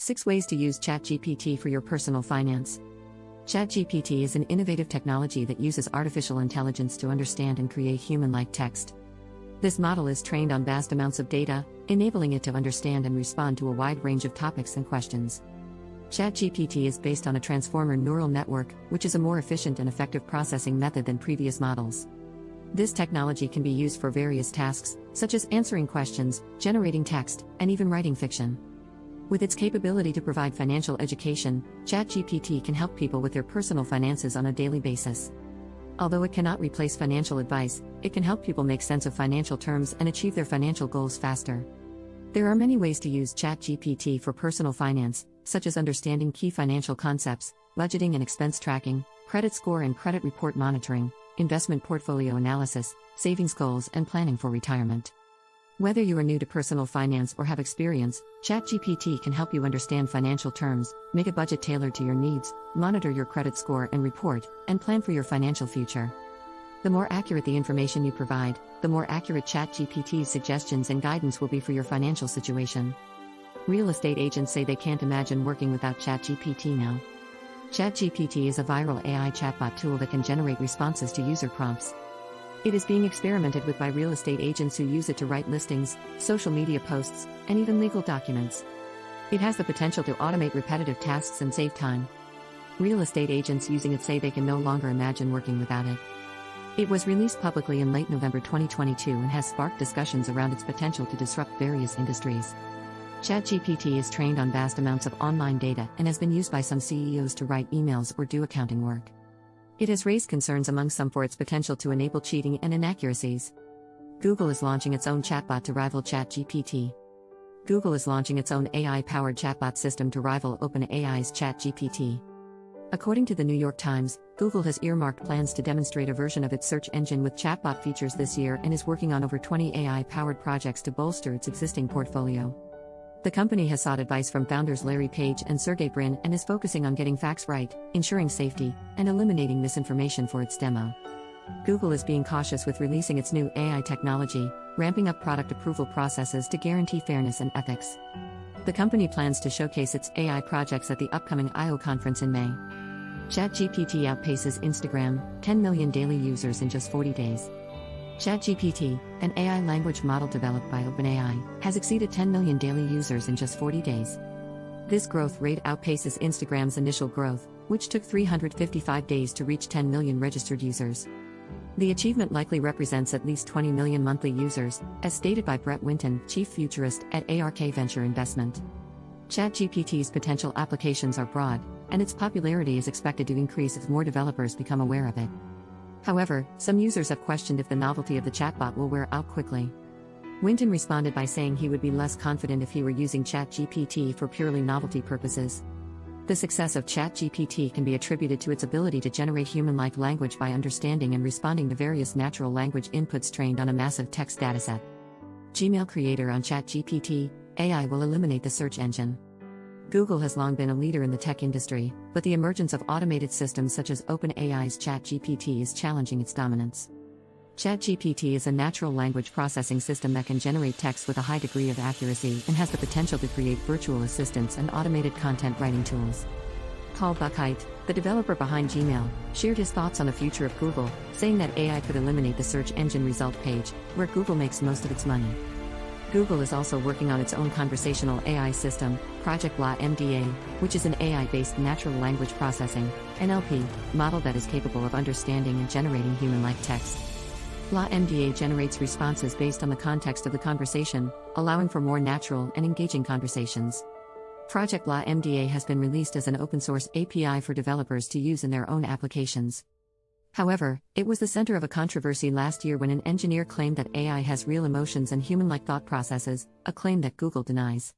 6 Ways to use ChatGPT for your personal finance. ChatGPT is an innovative technology that uses artificial intelligence to understand and create human-like text. This model is trained on vast amounts of data, enabling it to understand and respond to a wide range of topics and questions. ChatGPT is based on a transformer neural network, which is a more efficient and effective processing method than previous models. This technology can be used for various tasks, such as answering questions, generating text, and even writing fiction. With its capability to provide financial education, ChatGPT can help people with their personal finances on a daily basis. Although it cannot replace financial advice, it can help people make sense of financial terms and achieve their financial goals faster. There are many ways to use ChatGPT for personal finance, such as understanding key financial concepts, budgeting and expense tracking, credit score and credit report monitoring, investment portfolio analysis, savings goals, and planning for retirement. Whether you are new to personal finance or have experience, ChatGPT can help you understand financial terms, make a budget tailored to your needs, monitor your credit score and report, and plan for your financial future. The more accurate the information you provide, the more accurate ChatGPT's suggestions and guidance will be for your financial situation. Real estate agents say they can't imagine working without ChatGPT now. ChatGPT is a viral AI chatbot tool that can generate responses to user prompts. It is being experimented with by real estate agents who use it to write listings, social media posts, and even legal documents. It has the potential to automate repetitive tasks and save time. Real estate agents using it say they can no longer imagine working without it. It was released publicly in late November 2022 and has sparked discussions around its potential to disrupt various industries. ChatGPT is trained on vast amounts of online data and has been used by some CEOs to write emails or do accounting work. It has raised concerns among some for its potential to enable cheating and inaccuracies. Google is launching its own chatbot to rival ChatGPT. Google is launching its own AI-powered chatbot system to rival OpenAI's ChatGPT. According to the New York Times, Google has earmarked plans to demonstrate a version of its search engine with chatbot features this year and is working on over 20 AI-powered projects to bolster its existing portfolio. The company has sought advice from founders Larry Page and Sergey Brin and is focusing on getting facts right, ensuring safety, and eliminating misinformation for its demo. Google is being cautious with releasing its new AI technology, ramping up product approval processes to guarantee fairness and ethics. The company plans to showcase its AI projects at the upcoming I/O conference in May. ChatGPT outpaces Instagram, 10 million daily users in just 40 days. ChatGPT, an AI language model developed by OpenAI, has exceeded 10 million daily users in just 40 days. This growth rate outpaces Instagram's initial growth, which took 355 days to reach 10 million registered users. The achievement likely represents at least 20 million monthly users, as stated by Brett Winton, chief futurist at ARK Venture Investment. ChatGPT's potential applications are broad, and its popularity is expected to increase as more developers become aware of it. However, some users have questioned if the novelty of the chatbot will wear out quickly. Winton responded by saying he would be less confident if he were using ChatGPT for purely novelty purposes. The success of ChatGPT can be attributed to its ability to generate human-like language by understanding and responding to various natural language inputs trained on a massive text dataset. Gmail creator on ChatGPT, AI will eliminate the search engine. Google has long been a leader in the tech industry, but the emergence of automated systems such as OpenAI's ChatGPT is challenging its dominance. ChatGPT is a natural language processing system that can generate text with a high degree of accuracy and has the potential to create virtual assistants and automated content writing tools. Paul Buchheit, the developer behind Gmail, shared his thoughts on the future of Google, saying that AI could eliminate the search engine result page, where Google makes most of its money. Google is also working on its own conversational AI system, Project LaMDA, which is an AI-based natural language processing (NLP) model that is capable of understanding and generating human-like text. LaMDA generates responses based on the context of the conversation, allowing for more natural and engaging conversations. Project LaMDA has been released as an open-source API for developers to use in their own applications. However, it was the center of a controversy last year when an engineer claimed that AI has real emotions and human-like thought processes, a claim that Google denies.